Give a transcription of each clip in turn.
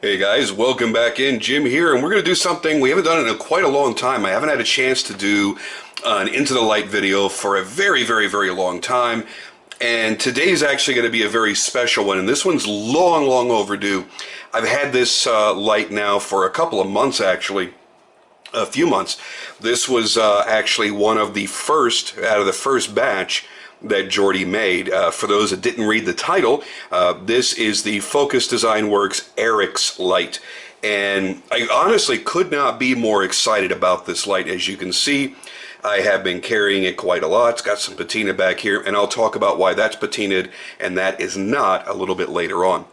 Hey guys, welcome back in. Jim here, and we're going to do something we haven't done in quite a long time. I haven't had a chance to do an Into the Light video for a very long time, and today's actually going to be a very special one, and this one's long overdue. I've had this light now for a couple of months, actually. A few months. This was actually one of the first, out of the first batch that Jordy made. For those that didn't read the title, this is the Focus Design Works Eryx light. And I honestly could not be more excited about this light. As you can see, I have been carrying it quite a lot. It's got some patina back here, and I'll talk about why that's patinaed and that is not a little bit later on.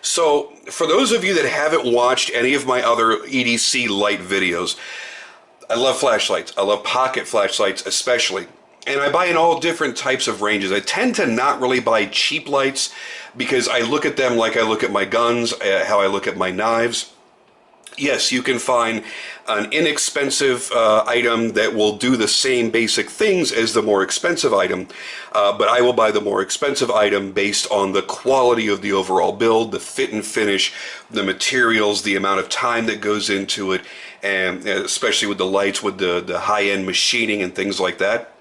So, for those of you that haven't watched any of my other EDC light videos, I love flashlights. I love pocket flashlights especially. And I buy in all different types of ranges. I tend to not really buy cheap lights because I look at them like I look at my guns, how I look at my knives. Yes, you can find an inexpensive item that will do the same basic things as the more expensive item, but I will buy the more expensive item based on the quality of the overall build, the fit and finish, the materials, the amount of time that goes into it, and especially with the lights, with the high-end machining and things like that.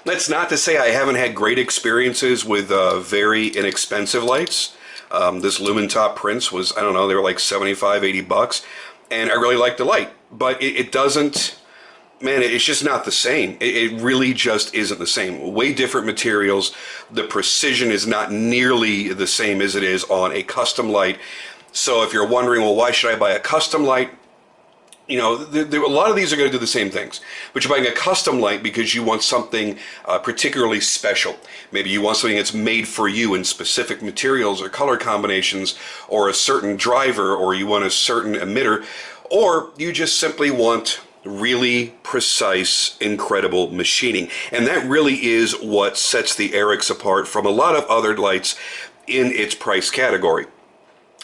That's not to say I haven't had great experiences with very inexpensive lights. This Lumen Top Prince was, I don't know, they were like 75, 80 bucks, and I really liked the light, but it doesn't, man, it's just not the same. It really just isn't the same. Way different materials. The precision is not nearly the same as it is on a custom light. So if you're wondering, well, why should I buy a custom light? You know, a lot of these are going to do the same things, but you're buying a custom light because you want something particularly special. Maybe you want something that's made for you in specific materials or color combinations, or a certain driver, or you want a certain emitter, or you just simply want really precise, incredible machining. And that really is what sets the Eryx apart from a lot of other lights in its price category.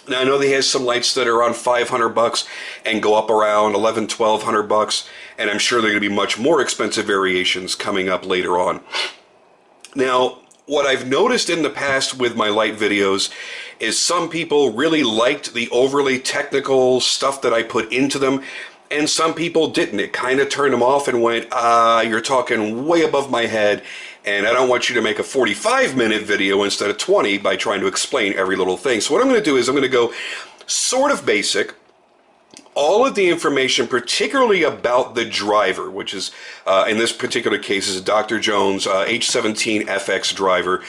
Now I know they have some lights that are around 500 bucks and go up around 1200 bucks, and I'm sure there are going to be much more expensive variations coming up later on. Now, what I've noticed in the past with my light videos is some people really liked the overly technical stuff that I put into them, and some people didn't. It kind of turned them off and went, you're talking way above my head, and I don't want you to make a 45-minute video instead of 20 by trying to explain every little thing. So what I'm going to do is I'm going to go sort of basic. All of the information, particularly about the driver, which is, in this particular case, is a DrJones H17 FX driver.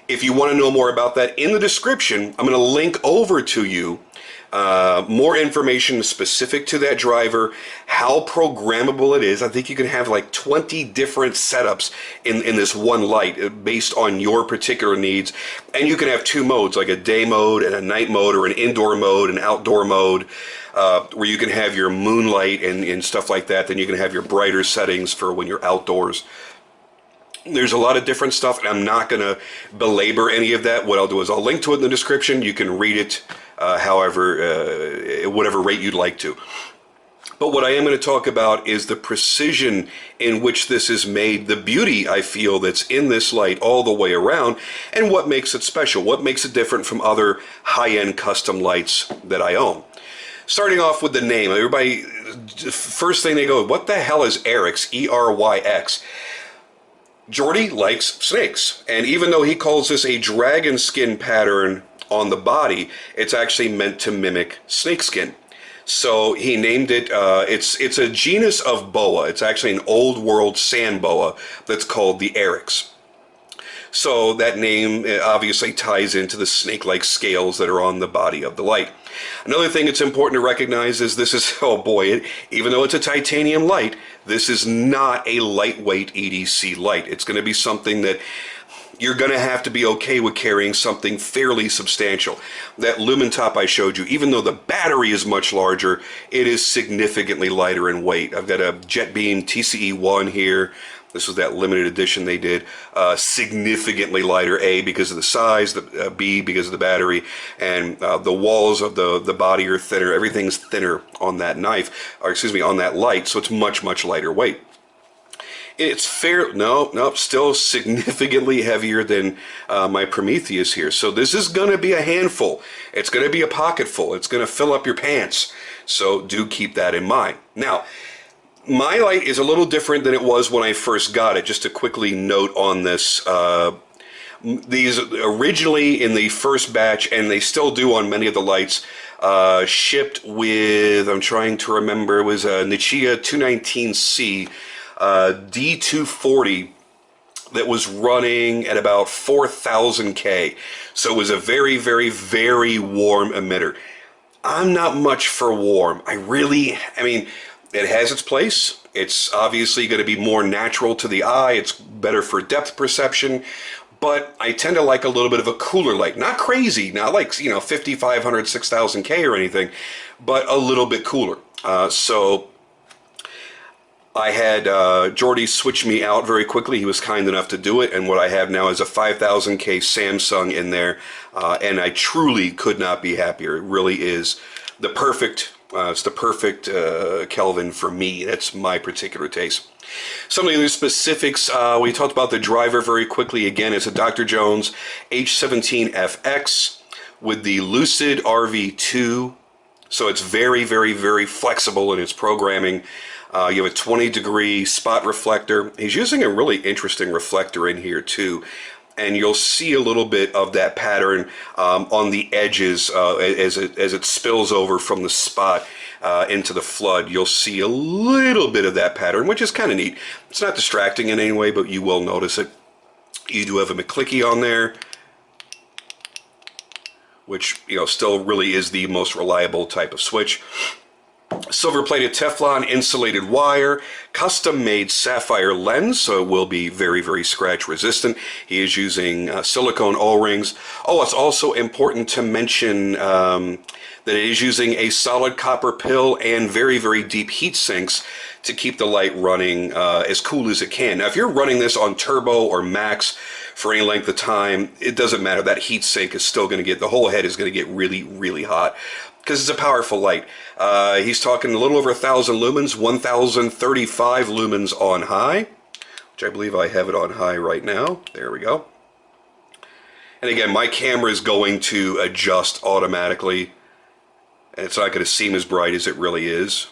If you want to know more about that, in the description, I'm going to link over to you more information specific to that driver, how programmable it is. I think you can have like 20 different setups in this one light based on your particular needs. And you can have two modes, like a day mode and a night mode, or an indoor mode and outdoor mode, where you can have your moonlight and stuff like that. Then you can have your brighter settings for when you're outdoors. There's a lot of different stuff, and I'm not going to belabor any of that. What I'll do is I'll link to it in the description. You can read it whatever rate you'd like to. But what I am going to talk about is the precision in which this is made, the beauty I feel that's in this light all the way around, and what makes it special, what makes it different from other high-end custom lights that I own. Starting off with the name, everybody, first thing they go, what the hell is Eryx, E-R-Y-X? Jordy likes snakes, and even though he calls this a dragon skin pattern on the body, it's actually meant to mimic snakeskin. So he named it, it's a genus of boa. It's actually an old world sand boa that's called the Eryx. So that name obviously ties into the snake-like scales that are on the body of the light. Another thing it's important to recognize is this is, oh boy, even though it's a titanium light, this is not a lightweight EDC light. It's going to be something that you're going to have to be okay with carrying something fairly substantial. That Lumen Top I showed you, even though the battery is much larger, it is significantly lighter in weight. I've got a Jet Beam TCE1 here. This was that limited edition they did. Significantly lighter, A, because of the size, B, because of the battery, and the walls of the body are thinner. Everything's thinner on that knife, or excuse me, on that light, so it's much lighter weight. It's fair, no, still significantly heavier than my Prometheus here. So this is going to be a handful. It's going to be a pocketful. It's going to fill up your pants. So do keep that in mind. Now, my light is a little different than it was when I first got it. Just to quickly note on this, these originally in the first batch, and they still do on many of the lights, shipped with, I'm trying to remember, it was a Nichia 219C D240 that was running at about 4,000 K. So it was a very, very, very warm emitter. I'm not much for warm. I mean, it has its place. It's obviously going to be more natural to the eye. It's better for depth perception. But I tend to like a little bit of a cooler light. Not crazy, not like, 5,500, 6,000 K or anything, but a little bit cooler. So I had Jordy switch me out very quickly. He was kind enough to do it, and what I have now is a 5,000K Samsung in there, and I truly could not be happier. It really is the perfect, it's the perfect Kelvin for me. That's my particular taste. Some of the other specifics, we talked about the driver very quickly. Again, it's a DrJones H17FX with the Lucid RV2, so it's very, very, very flexible in its programming. You have a 20-degree spot reflector. He's using a really interesting reflector in here too, and you'll see a little bit of that pattern on the edges as it spills over from the spot into the flood. You'll see a little bit of that pattern, which is kind of neat. It's not distracting in any way, but you will notice it. You do have a McClicky on there, which still really is the most reliable type of switch. Silver-plated Teflon insulated wire, custom-made sapphire lens, so it will be very, very scratch resistant. He is using silicone O-rings. Oh, it's also important to mention that it is using a solid copper pill and very, very deep heat sinks to keep the light running as cool as it can. Now, if you're running this on turbo or max for any length of time, it doesn't matter. That heat sink is still going to the whole head is going to get really, really hot, because it's a powerful light. He's talking a little over 1,000 lumens, 1,035 lumens on high, which I believe I have it on high right now. There we go. And again, my camera is going to adjust automatically, and it's not going to seem as bright as it really is.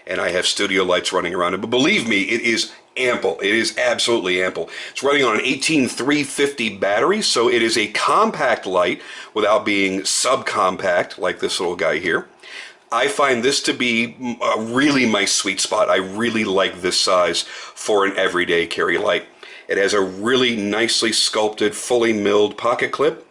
And I have studio lights running around it, but believe me, it is ample. It is absolutely ample. It's running on an 18350 battery, so it is a compact light without being subcompact like this little guy here. I find this to be really my sweet spot. I really like this size for an everyday carry light. It has a really nicely sculpted, fully milled pocket clip,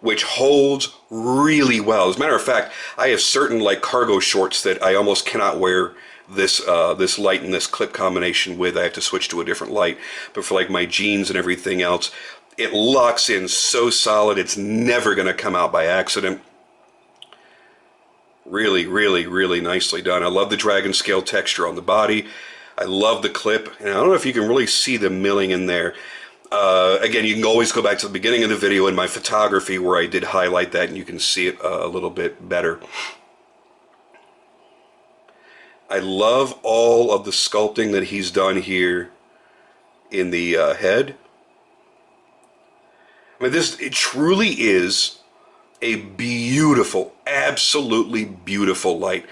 which holds really well. As a matter of fact, I have certain cargo shorts that I almost cannot wear this this light and this clip combination with. I have to switch to a different light. But for my jeans and everything else, it locks in so solid, it's never going to come out by accident. Really, really, really nicely done. I love the dragon scale texture on the body. I love the clip, and I don't know if you can really see the milling in there. Again, you can always go back to the beginning of the video in my photography where I did highlight that, and you can see it a little bit better. I love all of the sculpting that he's done here in the head. I mean, it truly is a beautiful, absolutely beautiful light.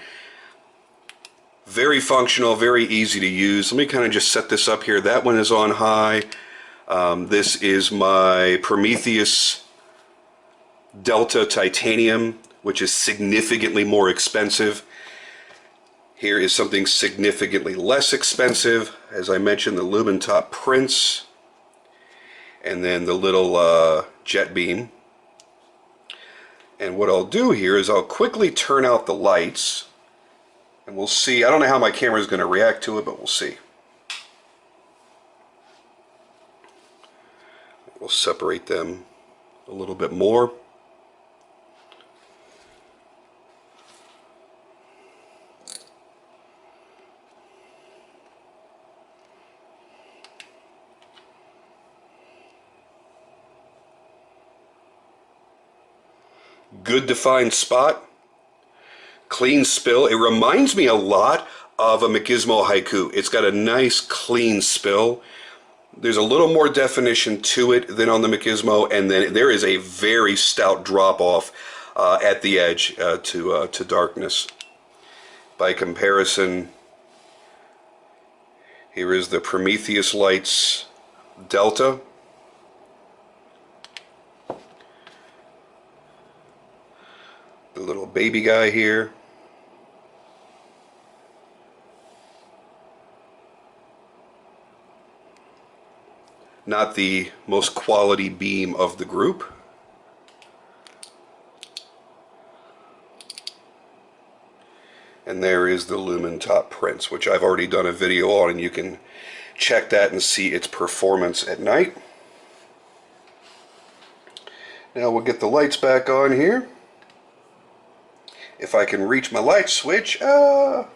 Very functional, very easy to use. Let me kind of just set this up here. That one is on high. This is my Prometheus Delta Titanium, which is significantly more expensive. Here is something significantly less expensive. As I mentioned, the Lumen Top Prince, and then the little jet beam. And what I'll do here is I'll quickly turn out the lights, and we'll see. I don't know how my camera is going to react to it, but we'll see. We'll separate them a little bit more. Good defined spot, clean spill. It reminds me a lot of a Machismo Haiku. It's got a nice clean spill. There's a little more definition to it than on the Machismo, and then there is a very stout drop off at the edge to darkness. By comparison, here is the Prometheus Lights Delta. The little baby guy here. Not the most quality beam of the group. And there is the Lumen Top Prince, which I've already done a video on, and you can check that and see its performance at night. Now we'll get the lights back on here. If I can reach my light switch, there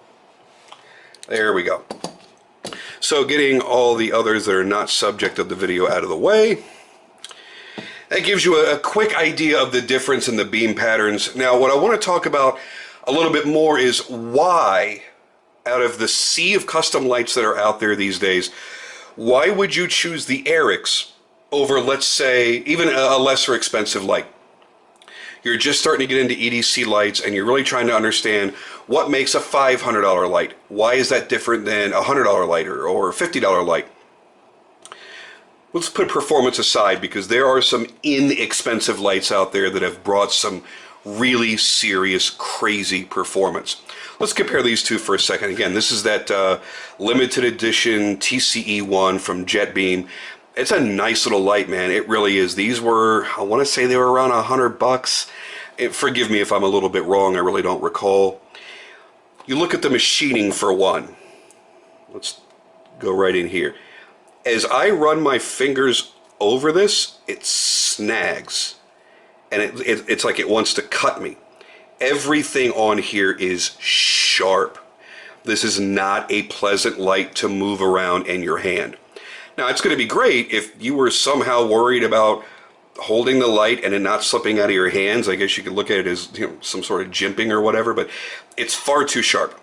we go. So getting all the others that are not subject of the video out of the way, that gives you a quick idea of the difference in the beam patterns. Now what I want to talk about a little bit more is why, out of the sea of custom lights that are out there these days, why would you choose the Eryx over, let's say, even a lesser expensive light? You're just starting to get into EDC lights and you're really trying to understand what makes a $500 light. Why is that different than a $100 light or a $50 light? Let's put performance aside, because there are some inexpensive lights out there that have brought some really serious, crazy performance. Let's compare these two for a second. Again, this is that limited edition TCE1 from JetBeam. It's a nice little light, man. It really is. These were, I want to say they were around $100. Forgive me if I'm a little bit wrong. I really don't recall. You look at the machining for one. Let's go right in here. As I run my fingers over this, it snags. And it's like it wants to cut me. Everything on here is sharp. This is not a pleasant light to move around in your hand. Now, it's going to be great if you were somehow worried about holding the light and it not slipping out of your hands. I guess you could look at it as, you know, some sort of jimping or whatever, but it's far too sharp.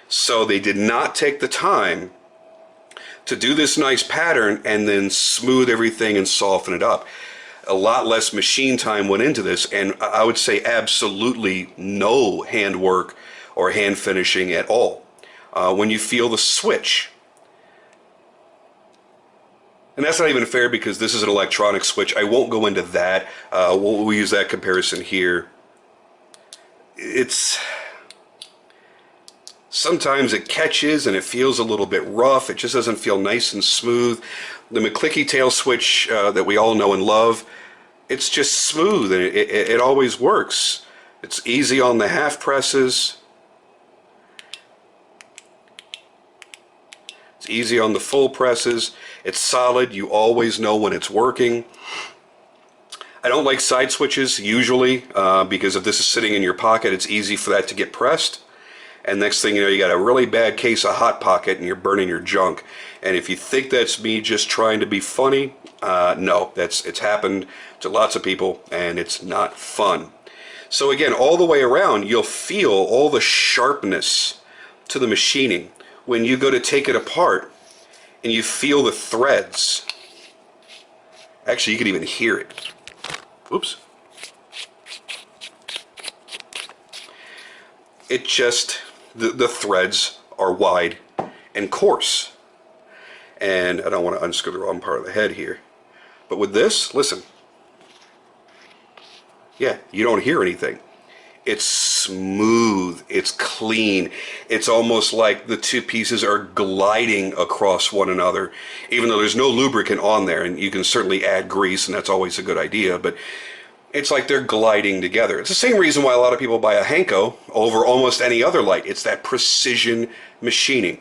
So they did not take the time to do this nice pattern and then smooth everything and soften it up. A lot less machine time went into this, and I would say absolutely no handwork or hand finishing at all. When you feel the switch, and that's not even fair because this is an electronic switch. I won't go into that. We'll use that comparison here. Sometimes it catches and it feels a little bit rough. It just doesn't feel nice and smooth. The McClicky tail switch that we all know and love, it's just smooth and it always works. It's easy on the half presses. It's easy on the full presses. It's solid. You always know when it's working. I don't like side switches usually because if this is sitting in your pocket, it's easy for that to get pressed. And next thing you know, you got a really bad case of Hot Pocket and you're burning your junk. And if you think that's me just trying to be funny, no, it's happened to lots of people and it's not fun. So again, all the way around, you'll feel all the sharpness to the machining when you go to take it apart and you feel the threads. Actually, you can even hear it. Oops. It just, the threads are wide and coarse. And I don't want to unscrew the wrong part of the head here. But with this, listen. Yeah, you don't hear anything. It's smooth, it's clean. It's almost like the two pieces are gliding across one another, even though there's no lubricant on there, and you can certainly add grease, and that's always a good idea, but it's like they're gliding together. It's the same reason why a lot of people buy a Henko over almost any other light. It's that precision machining.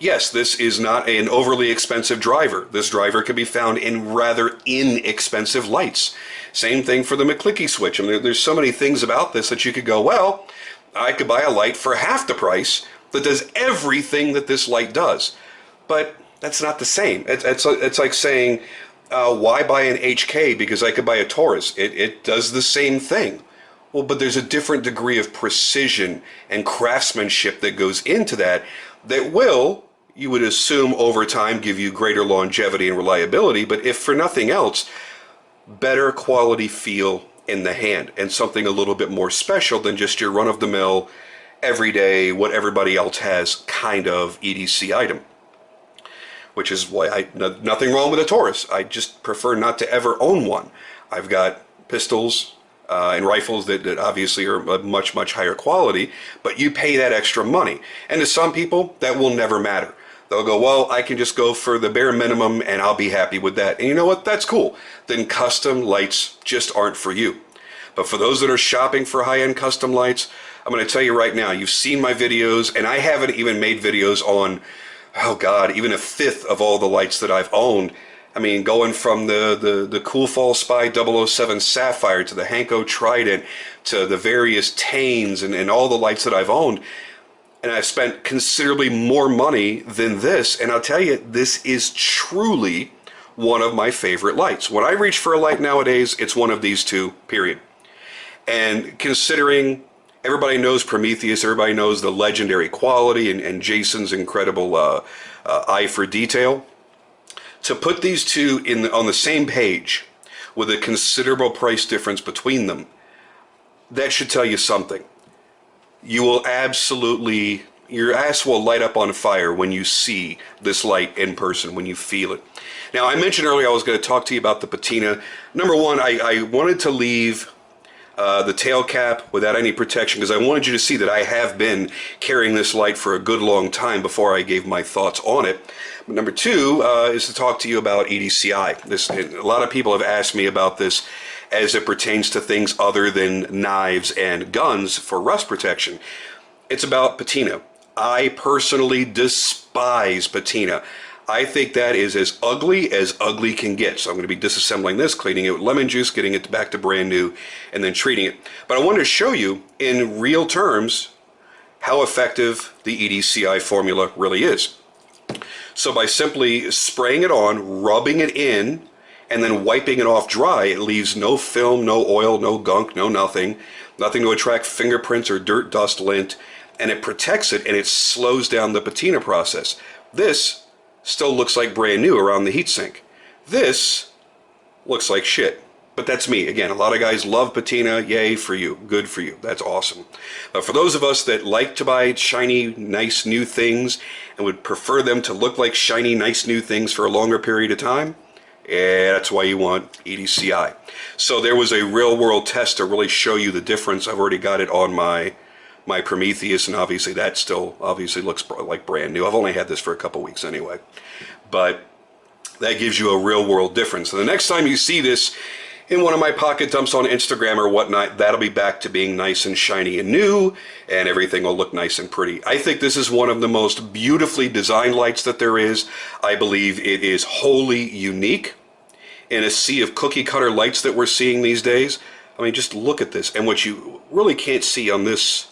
Yes, this is not an overly expensive driver. This driver can be found in rather inexpensive lights. Same thing for the McClicky switch. I mean, there's so many things about this that you could go, well, I could buy a light for half the price that does everything that this light does. But that's not the same. It's like saying, why buy an HK because I could buy a Taurus? It does the same thing. Well, but there's a different degree of precision and craftsmanship that goes into that will, you would assume over time, give you greater longevity and reliability, but if for nothing else, better quality feel in the hand and something a little bit more special than just your run-of-the-mill, everyday, what everybody else has kind of EDC item. Which is why nothing wrong with a Taurus. I just prefer not to ever own one. I've got pistols and rifles that obviously are of much, much higher quality, but you pay that extra money. And to some people, that will never matter. They'll go, well, I can just go for the bare minimum and I'll be happy with that. And you know what? That's cool. Then custom lights just aren't for you. But for those that are shopping for high-end custom lights, I'm going to tell you right now, you've seen my videos, and I haven't even made videos on, oh God, even a fifth of all the lights that I've owned. I mean, going from the Cool Fall Spy 007 Sapphire to the Hanko Trident to the various Tanes and all the lights that I've owned. And I've spent considerably more money than this. And I'll tell you, this is truly one of my favorite lights. When I reach for a light nowadays, it's one of these two, period. And considering everybody knows Prometheus, everybody knows the legendary quality and Jason's incredible eye for detail, to put these two on the same page with a considerable price difference between them, that should tell you something. You will absolutely, your ass will light up on fire when you see this light in person, when you feel it. Now, I mentioned earlier I was going to talk to you about the Patina. Number one, I wanted to leave the tail cap without any protection because I wanted you to see that I have been carrying this light for a good long time before I gave my thoughts on it. But number two is to talk to you about EDCI. A lot of people have asked me about this as it pertains to things other than knives and guns for rust protection. It's about patina. I personally despise patina. I think that is as ugly can get. So I'm going to be disassembling this, cleaning it with lemon juice, getting it back to brand new, and then treating it. But I wanted to show you in real terms how effective the EDCI formula really is. So by simply spraying it on, rubbing it in, and then wiping it off dry, it leaves no film, no oil, no gunk, no nothing to attract fingerprints or dirt, dust, lint, and it protects it and it slows down the patina process. This still looks like brand new around the heatsink. This looks like shit. But that's me. Again, a lot of guys love patina. Yay for you. Good for you. That's awesome. But for those of us that like to buy shiny, nice new things and would prefer them to look like shiny, nice new things for a longer period of time, yeah, that's why you want EDCI. So there was a real-world test to really show you the difference. I've already got it on my Prometheus, and obviously that still obviously looks like brand new. I've only had this for a couple weeks anyway. But that gives you a real-world difference. So the next time you see this in one of my pocket dumps on Instagram or whatnot, that'll be back to being nice and shiny and new, and everything will look nice and pretty. I think this is one of the most beautifully designed lights that there is. I believe it is wholly unique in a sea of cookie cutter lights that we're seeing these days. I mean, just look at this. And what you really can't see on this,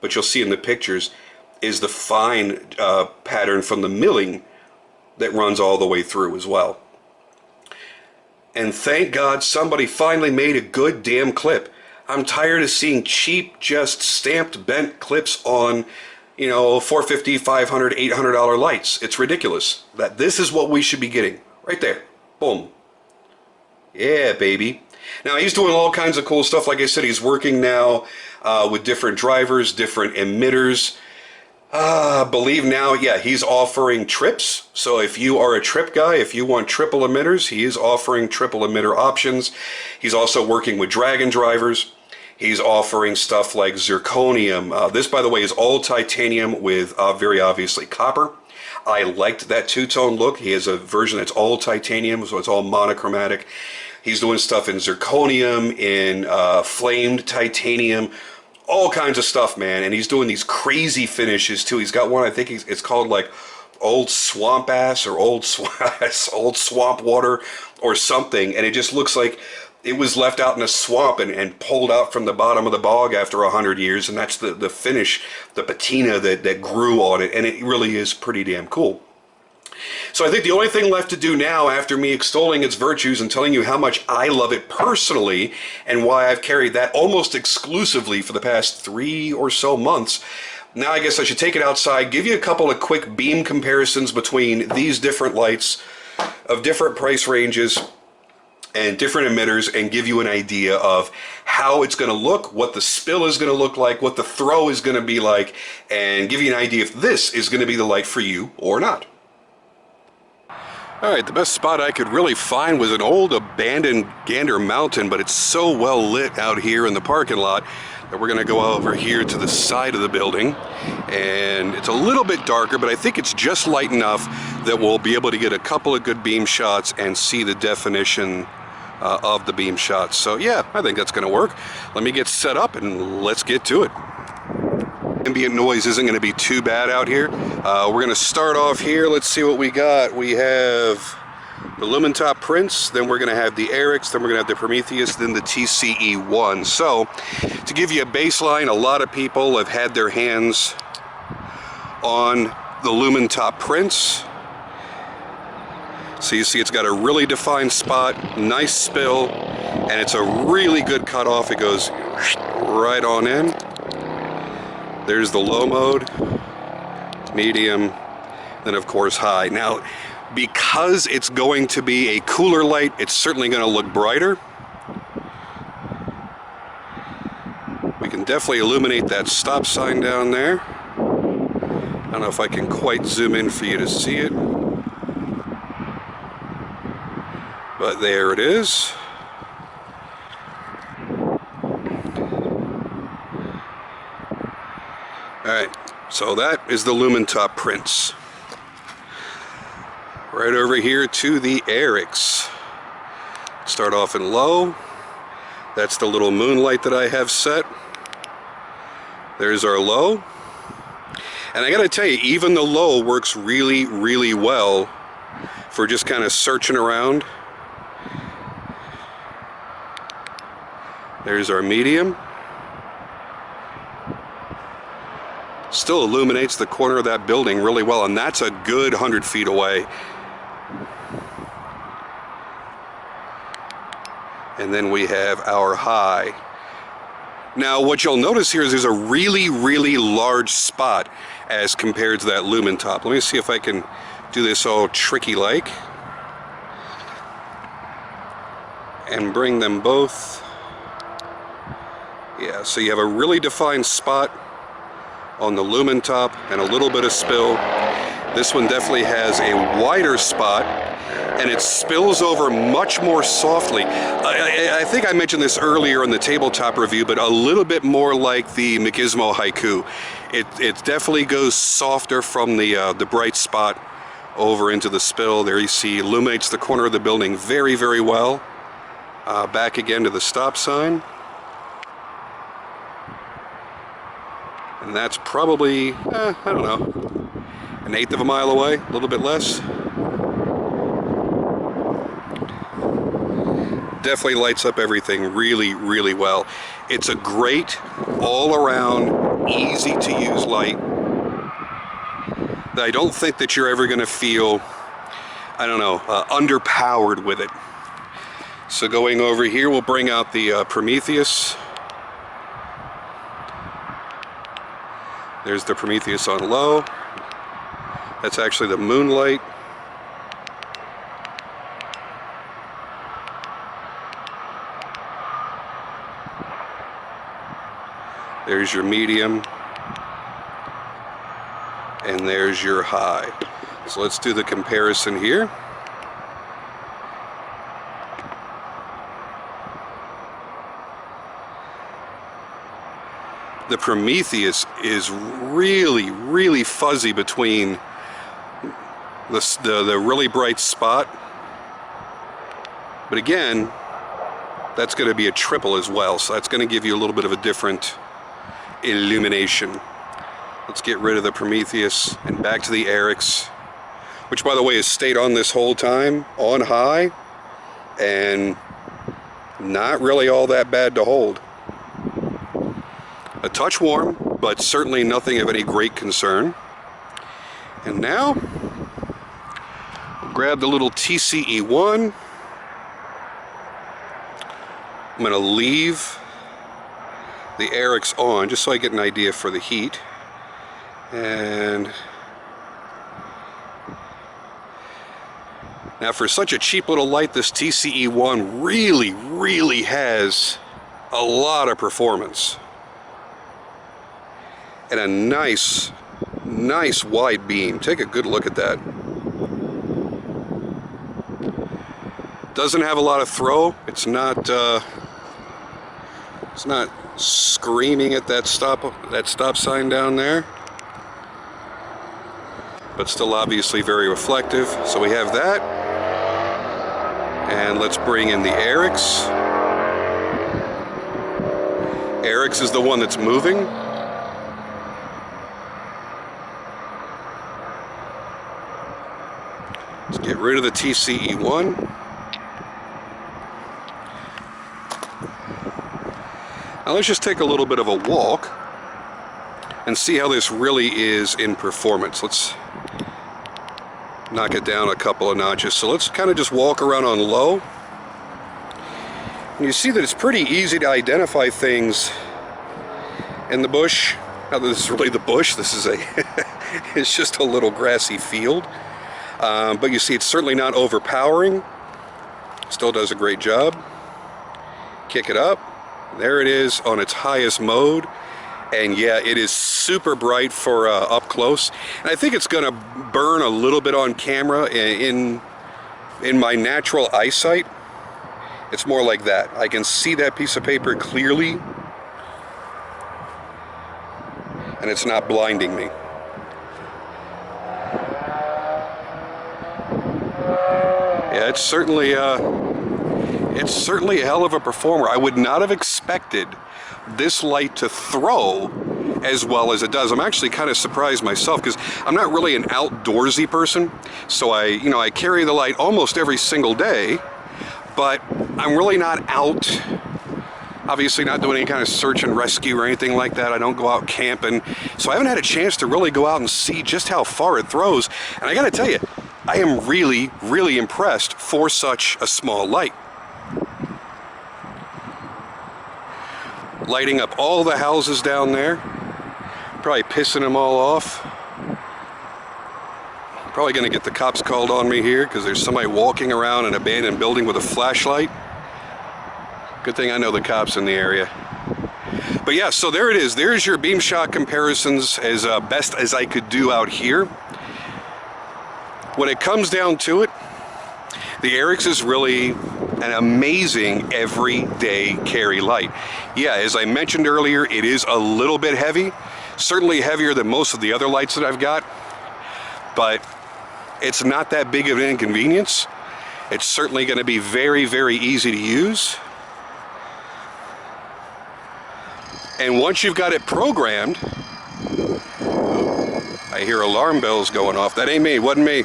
but you'll see in the pictures, is the fine pattern from the milling that runs all the way through as well. And thank God somebody finally made a good damn clip. I'm tired of seeing cheap, just stamped, bent clips on, you know, $450, $500, $800 lights. It's ridiculous. This is what we should be getting. Right there. Boom. Yeah, baby. Now, he's doing all kinds of cool stuff. Like I said, he's working now with different drivers, different emitters. Believe now, yeah, he's offering trips. So if you are a trip guy, if you want triple emitters, he is offering triple emitter options. He's also working with Dragon drivers. He's offering stuff like zirconium. This, by the way, is all titanium with very obviously copper. I liked that two-tone look. He has a version that's all titanium, so it's all monochromatic. He's doing stuff in zirconium, in flamed titanium, all kinds of stuff, man. And he's doing these crazy finishes, too. He's got one, I think it's called like Old Swamp Ass or Old Swamp Water or something. And it just looks like it was left out in a swamp and pulled out from the bottom of the bog after 100 years. And that's the finish, the patina that grew on it. And it really is pretty damn cool. So I think the only thing left to do now, after me extolling its virtues and telling you how much I love it personally and why I've carried that almost exclusively for the past 3 or so months, now I guess I should take it outside, give you a couple of quick beam comparisons between these different lights of different price ranges and different emitters, and give you an idea of how it's going to look, what the spill is going to look like, what the throw is going to be like, and give you an idea if this is going to be the light for you or not. Alright, the best spot I could really find was an old abandoned Gander Mountain, but it's so well lit out here in the parking lot that we're going to go over here to the side of the building. And it's a little bit darker, but I think it's just light enough that we'll be able to get a couple of good beam shots and see the definition of the beam shots. So yeah, I think that's going to work. Let me get set up and let's get to it. Ambient noise isn't going to be too bad out here. We're going to start off here. Let's see what we got. We have the Lumentop Prince, then we're going to have the Eryx, then we're going to have the Prometheus, then the TCE1. So to give you a baseline, a lot of people have had their hands on the Lumentop Prince. So you see it's got a really defined spot, nice spill, and it's a really good cutoff. It goes right on in. There's the low mode, medium, then of course high. Now, because it's going to be a cooler light, it's certainly going to look brighter. We can definitely illuminate that stop sign down there. I don't know if I can quite zoom in for you to see it. But there it is. Alright, so that is the Lumentop Prince. Right over here to the Eryx. Start off in low. That's the little moonlight that I have set. There's our low. And I gotta tell you, even the low works really, really well for just kind of searching around. There's our medium. Still illuminates the corner of that building really well, and that's a good 100 feet away. And then we have our high. Now what you'll notice here is there's a really, really large spot as compared to that Lumentop. Let me see if I can do this all tricky like and bring them both. Yeah, so you have a really defined spot on the Lumentop and a little bit of spill. This one definitely has a wider spot and it spills over much more softly. I think I mentioned this earlier in the tabletop review, but a little bit more like the Machismo Haiku. It definitely goes softer from the bright spot over into the spill. There you see, illuminates the corner of the building very, very well. Back again to the stop sign. And that's probably, I don't know, 1/8 of a mile away, a little bit less. Definitely lights up everything really, really well. It's a great, all-around, easy-to-use light that I don't think that you're ever going to feel, I don't know, underpowered with it. So going over here, we'll bring out the Prometheus. There's the Prometheus on low. That's actually the moonlight. There's your medium. And there's your high. So let's do the comparison here. The Prometheus is really, really fuzzy between the really bright spot. But again, that's going to be a triple as well, so that's going to give you a little bit of a different illumination. Let's get rid of the Prometheus and back to the Eryx, which by the way has stayed on this whole time, on high, and not really all that bad to hold. A touch warm, but certainly nothing of any great concern. And now Grab the little TCE1. I'm going to leave the Eryx on just so I get an idea for the heat. And now for such a cheap little light, this TCE1 really has a lot of performance. And a nice wide beam. Take a good look at that. Doesn't have a lot of throw. It's not screaming at that stop sign down there, but still obviously very reflective. So we have that, and let's bring in the Eryx. Eryx is the one that's moving. Let's get rid of the TCE1. Now let's just take a little bit of a walk and see how this really is in performance. Let's knock it down a couple of notches. So let's kind of just walk around on low. And you see that it's pretty easy to identify things in the bush. Now this is really the bush. This is it's just a little grassy field. But you see it's certainly not overpowering. Still does a great job. Kick it up. There it is on its highest mode, and yeah, it is super bright for up close. And I think it's gonna burn a little bit on camera. In my natural eyesight, it's more like that. I can see that piece of paper clearly, and it's not blinding me. Yeah, it's certainly a hell of a performer. I would not have expected this light to throw as well as it does. I'm actually kind of surprised myself because I'm not really an outdoorsy person. So I carry the light almost every single day, but I'm really not out, obviously not doing any kind of search and rescue or anything like that. I don't go out camping. So I haven't had a chance to really go out and see just how far it throws. And I gotta tell you, I am really impressed for such a small light. Lighting up all the houses down there, probably pissing them all off. Probably gonna get the cops called on me here because there's somebody walking around an abandoned building with a flashlight. Good thing I know the cops in the area. But yeah, so there it is. There's your beam shot comparisons as best as I could do out here. When it comes down to it, the Eryx is really an amazing everyday carry light. Yeah, as I mentioned earlier, it is a little bit heavy, certainly heavier than most of the other lights that I've got, but it's not that big of an inconvenience. It's certainly going to be very easy to use. And once you've got it programmed, I hear alarm bells going off. That ain't me, wasn't me.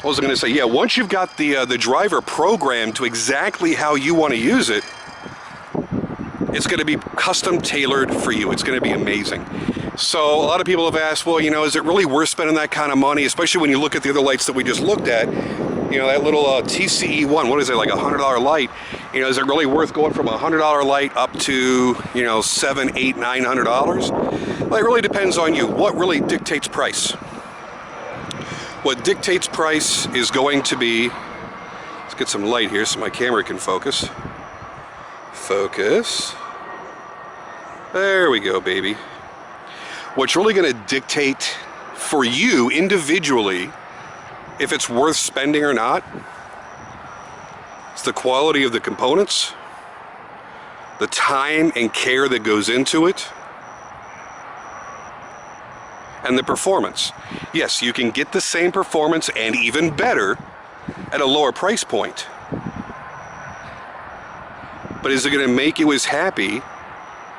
What was I going to say? Yeah, once you've got the driver programmed to exactly how you want to use it, it's going to be custom tailored for you. It's going to be amazing. So a lot of people have asked, well, is it really worth spending that kind of money, especially when you look at the other lights that we just looked at? That little TCE1, what is it, like $100 light? Is it really worth going from a $100 light up to, $700, $800, $900? Well, it really depends on you. What really dictates price? What dictates price is going to be, let's get some light here so my camera can focus. Focus. There we go, baby. What's really going to dictate for you individually if it's worth spending or not, it's the quality of the components, the time and care that goes into it, and the performance. Yes, you can get the same performance and even better at a lower price point. But is it going to make you as happy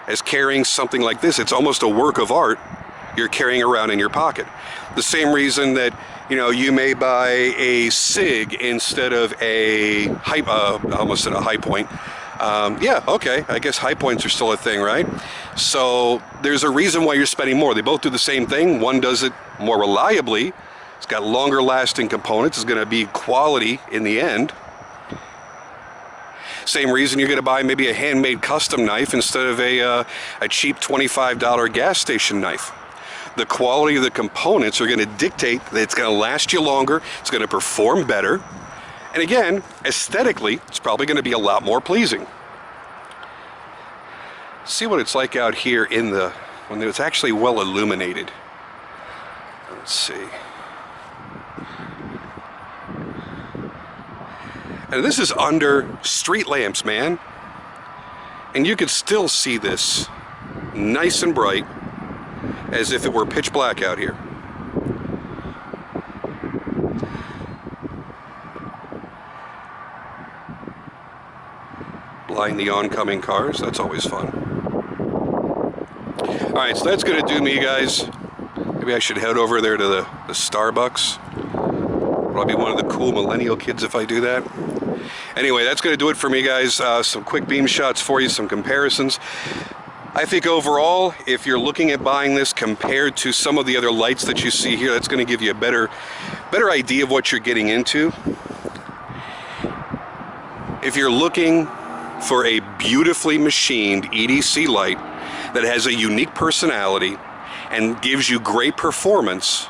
as carrying something like this? It's almost a work of art you're carrying around in your pocket. The same reason that you may buy a SIG instead of a I almost said a high point. Yeah, okay, I guess high points are still a thing, right? So there's a reason why you're spending more. They both do the same thing. One does it more reliably, It's got longer lasting components. It's going to be quality in the end. Same reason you're going to buy maybe a handmade custom knife instead of a cheap $25 gas station knife. The quality of the components are going to dictate that it's going to last you longer, it's going to perform better, and again, aesthetically, it's probably going to be a lot more pleasing. See what it's like out here in the, when it's actually well illuminated. Let's see. And this is under street lamps, man. And you could still see this nice and bright as if it were pitch black out here. Blind the oncoming cars, that's always fun. Alright, so that's going to do me, guys. Maybe I should head over there to the Starbucks. I'll be one of the cool millennial kids if I do that. Anyway, that's going to do it for me, guys. Some quick beam shots for you, some comparisons. I think overall, if you're looking at buying this compared to some of the other lights that you see here, that's going to give you a better idea of what you're getting into. If you're looking for a beautifully machined EDC light that has a unique personality and gives you great performance,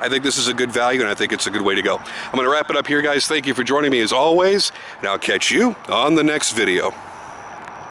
I think this is a good value, and I think it's a good way to go. I'm going to wrap it up here, guys. Thank you for joining me as always, and I'll catch you on the next video.